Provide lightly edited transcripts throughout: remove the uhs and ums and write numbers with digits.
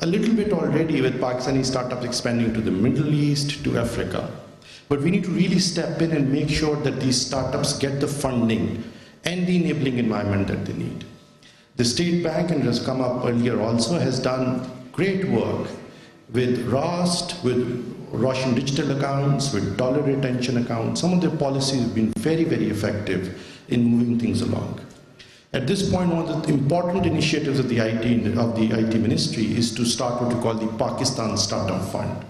a little bit already with Pakistani startups expanding to the Middle East, to Africa. But we need to really step in and make sure that these startups get the funding and the enabling environment that they need. The State Bank, and it has come up earlier also, has done great work with RAST, with Russian digital accounts, with dollar retention accounts. Some of their policies have been very, very effective in moving things along. At this point, one of the important initiatives of the IT Ministry is to start what we call the Pakistan Startup Fund.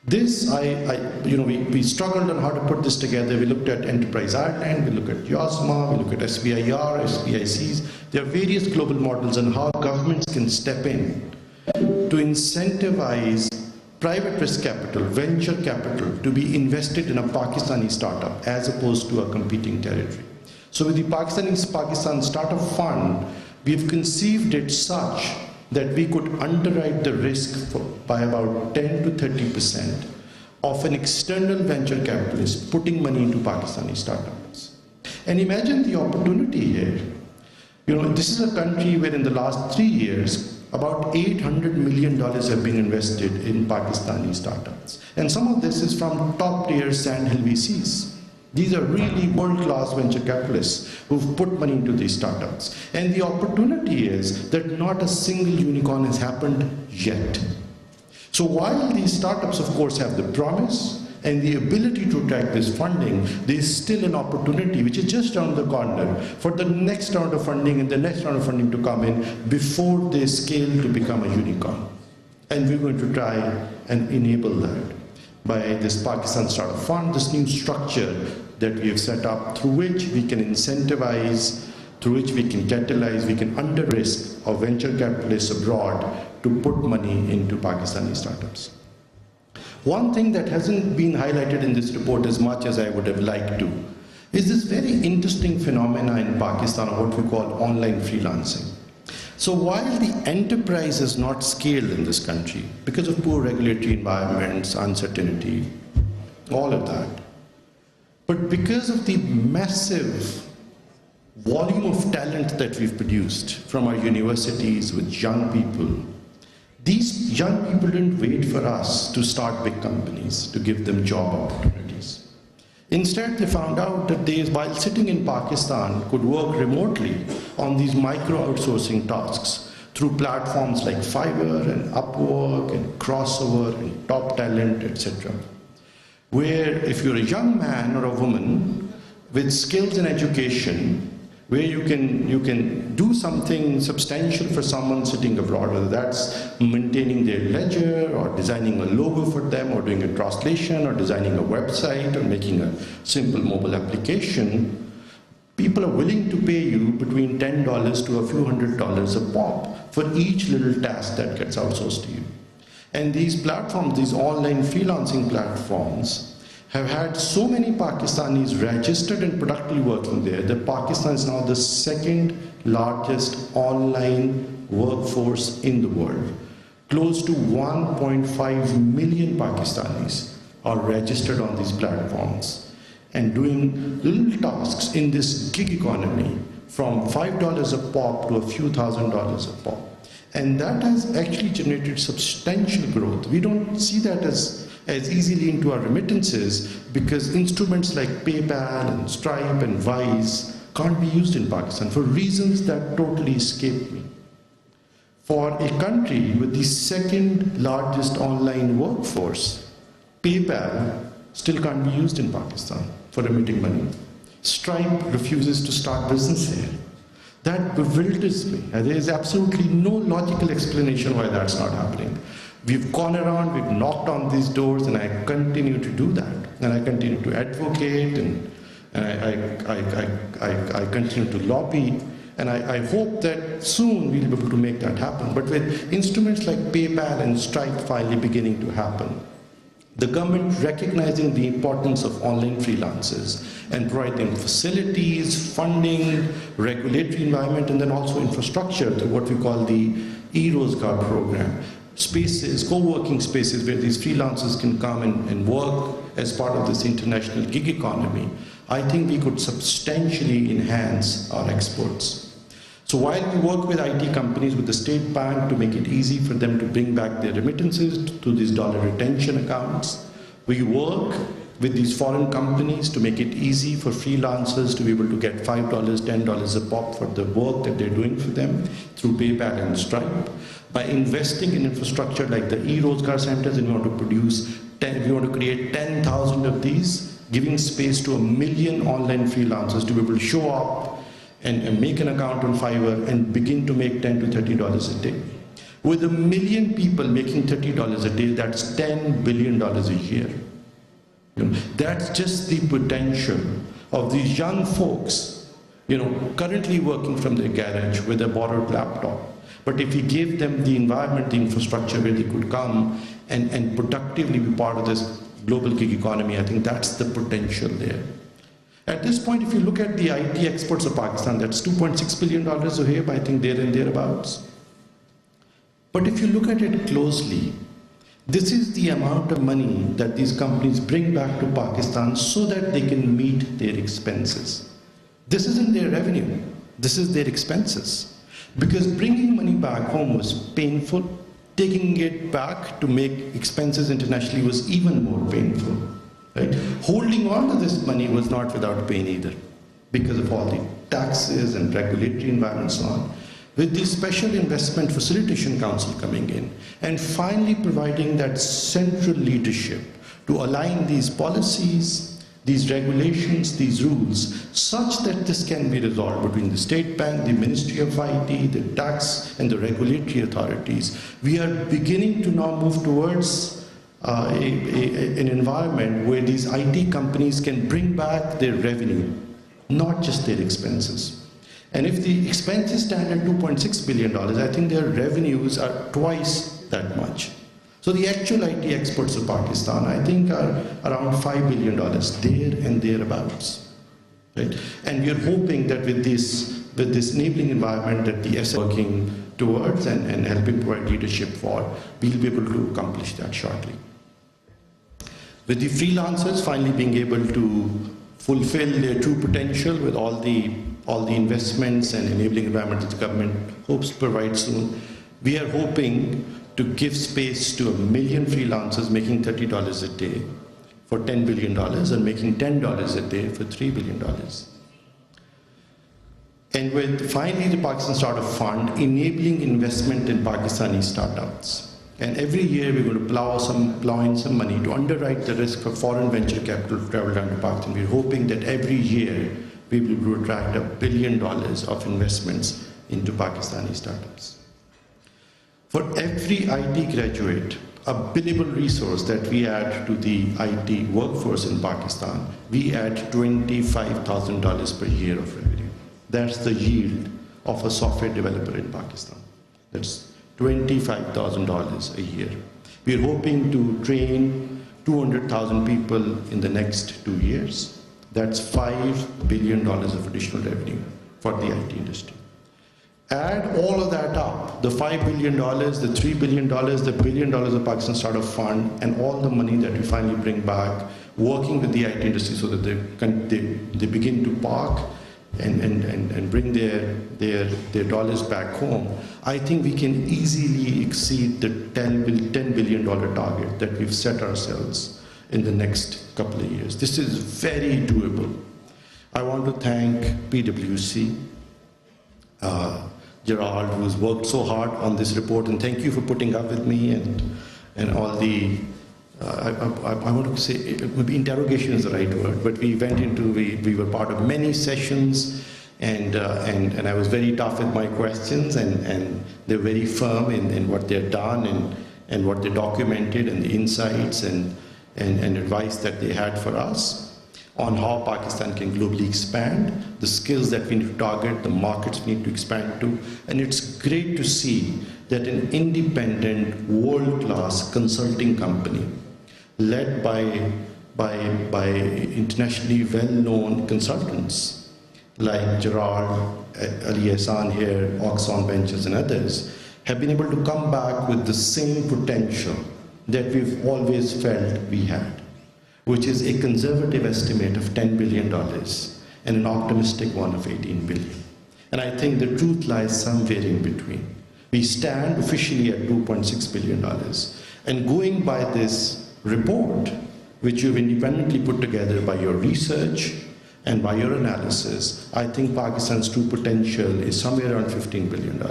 This, we struggled on how to put this together. We looked at Enterprise Ireland, we looked at YOSMA, we looked at SBIR, SBICs. There are various global models on how governments can step in to incentivize private risk capital, venture capital, to be invested in a Pakistani startup as opposed to a competing territory. So with the Pakistan Startup Fund, we have conceived it such that we could underwrite the risk by about 10 to 30% of an external venture capitalist putting money into Pakistani startups. And imagine the opportunity here. This is a country where in the last 3 years, about $800 million have been invested in Pakistani startups. And some of this is from top-tier sandhill VCs. These are really world-class venture capitalists who've put money into these startups. And the opportunity is that not a single unicorn has happened yet. So while these startups, of course, have the promise and the ability to attract this funding, there is still an opportunity, which is just around the corner, for the next round of funding and the next round of funding to come in before they scale to become a unicorn. And we're going to try and enable that by this Pakistan Startup Fund, this new structure that we have set up, through which we can incentivize, through which we can catalyze, we can under-risk our venture capitalists abroad to put money into Pakistani startups. One thing that hasn't been highlighted in this report as much as I would have liked to is this very interesting phenomena in Pakistan of what we call online freelancing. So while the enterprise is not scaled in this country because of poor regulatory environments, uncertainty, all of that, but because of the massive volume of talent that we've produced from our universities with young people, these young people didn't wait for us to start big companies, to give them job opportunities. Instead, they found out that they, while sitting in Pakistan, could work remotely on these micro-outsourcing tasks through platforms like Fiverr and Upwork and Crossover and Top Talent, etc. Where if you're a young man or a woman with skills in education, where you can do something substantial for someone sitting abroad, whether that's maintaining their ledger or designing a logo for them or doing a translation or designing a website or making a simple mobile application, people are willing to pay you between $10 to a few $100s a pop for each little task that gets outsourced to you. And these platforms, these online freelancing platforms, have had so many Pakistanis registered and productively working there that Pakistan is now the second largest online workforce in the world. Close to 1.5 million Pakistanis are registered on these platforms and doing little tasks in this gig economy from $5 a pop to a few $1,000s a pop. And that has actually generated substantial growth. We don't see that as easily into our remittances because instruments like PayPal and Stripe and Wise can't be used in Pakistan for reasons that totally escape me. For a country with the second largest online workforce, PayPal still can't be used in Pakistan for remitting money. Stripe refuses to start business here. That bewilders me. There is absolutely no logical explanation why that's not happening. We've gone around, we've knocked on these doors, and I continue to do that. And I continue to advocate, and I continue to lobby. And I hope that soon we'll be able to make that happen. But with instruments like PayPal and Stripe finally beginning to happen, the government recognizing the importance of online freelancers and providing facilities, funding, regulatory environment, and then also infrastructure through what we call the e-Rozgar program. Spaces, co-working spaces where these freelancers can come and work as part of this international gig economy, I think we could substantially enhance our exports. So while we work with IT companies, with the State Bank to make it easy for them to bring back their remittances to these dollar retention accounts, we work with these foreign companies to make it easy for freelancers to be able to get $5, $10 a pop for the work that they're doing for them through PayPal and Stripe. By investing in infrastructure like the e-Rozgar centers, and we want to create 10,000 of these, giving space to 1 million online freelancers to be able to show up and make an account on Fiverr and begin to make $10 to $30 a day. With 1 million people making $30 a day, that's $10 billion a year. That's just the potential of these young folks, currently working from their garage with a borrowed laptop. But if we gave them the environment, the infrastructure where they could come and productively be part of this global gig economy, I think that's the potential there. At this point, if you look at the IT exports of Pakistan, that's $2.6 billion a year, I think there and thereabouts. But if you look at it closely, this is the amount of money that these companies bring back to Pakistan so that they can meet their expenses. This isn't their revenue, this is their expenses. Because bringing money back home was painful, taking it back to make expenses internationally was even more painful. Right? Holding on to this money was not without pain either, because of all the taxes and regulatory environment and so on. With the Special Investment Facilitation Council coming in and finally providing that central leadership to align these policies, these regulations, these rules, such that this can be resolved between the State Bank, the Ministry of IT, the tax and the regulatory authorities, we are beginning to now move towards an environment where these IT companies can bring back their revenue, not just their expenses. And if the expenses stand at $2.6 billion, I think their revenues are twice that much. So the actual IT exports of Pakistan, I think, are around $5 billion, there and thereabouts. Right? And we are hoping that with this enabling environment that the S is working towards and helping provide leadership for, we'll be able to accomplish that shortly. With the freelancers finally being able to fulfill their true potential with all the investments and enabling environment that the government hopes to provide soon, we are hoping to give space to 1 million freelancers making $30 a day for $10 billion and making $10 a day for $3 billion. And with finally the Pakistan Startup Fund enabling investment in Pakistani startups. And every year we're going to plow in some money to underwrite the risk of foreign venture capital to travel down to Pakistan. We're hoping that every year we will attract $1 billion of investments into Pakistani startups. For every IT graduate, a billable resource that we add to the IT workforce in Pakistan, we add $25,000 per year of revenue. That's the yield of a software developer in Pakistan. That's $25,000 a year. We're hoping to train 200,000 people in the next 2 years. That's $5 billion of additional revenue for the IT industry. Add all of that up, the $5 billion, the $3 billion, the $1 billion of Pakistan Startup Fund, and all the money that we finally bring back, working with the IT industry so that they begin to park and bring their dollars back home. I think we can easily exceed the $10 billion target that we've set ourselves in the next couple of years. This is very doable. I want to thank PwC, Gerald, who's worked so hard on this report, and thank you for putting up with me and all the, I want to say, maybe interrogation is the right word, but we were part of many sessions, and I was very tough with my questions, and they're very firm in what they've done and what they documented and the insights and advice that they had for us on how Pakistan can globally expand, the skills that we need to target, the markets we need to expand to. And it's great to see that an independent, world-class consulting company led by internationally well-known consultants like Gerard, Ali Ehsan here, Oxon Ventures and others, have been able to come back with the same potential that we've always felt we had, which is a conservative estimate of $10 billion and an optimistic one of $18 billion. And I think the truth lies somewhere in between. We stand officially at $2.6 billion. And going by this report, which you've independently put together by your research and by your analysis, I think Pakistan's true potential is somewhere around $15 billion.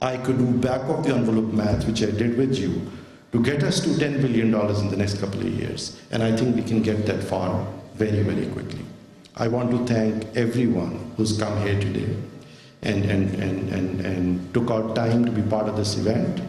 I could do back of the envelope math, which I did with you, to get us to $10 billion in the next couple of years. And I think we can get that far very, very quickly. I want to thank everyone who's come here today and took out time to be part of this event.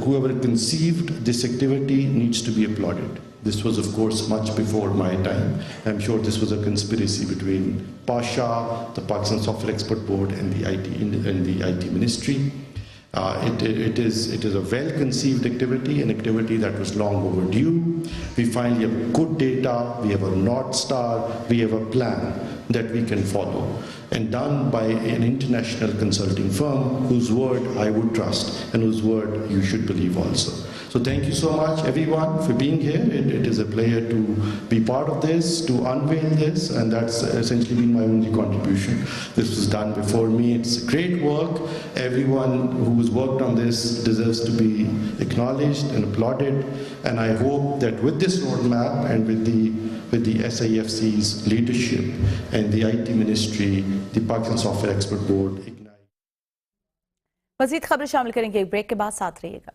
Whoever conceived this activity needs to be applauded. This was, of course, much before my time. I'm sure this was a conspiracy between Pasha, the Pakistan Software Expert Board, and the IT Ministry. It is a well-conceived activity, an activity that was long overdue. We finally have good data, we have a North Star, we have a plan that we can follow, and done by an international consulting firm whose word I would trust and whose word you should believe also. So thank you so much, everyone, for being here. It is a pleasure to be part of this, to unveil this, and that's essentially been my only contribution. This was done before me. It's great work. Everyone who has worked on this deserves to be acknowledged and applauded. And I hope that with this roadmap and with the SIFC's leadership and the IT Ministry, the Pakistan Software Expert Board, मज़ीद खबरें शामिल करेंगे एक break के बाद, साथ रहिएगा।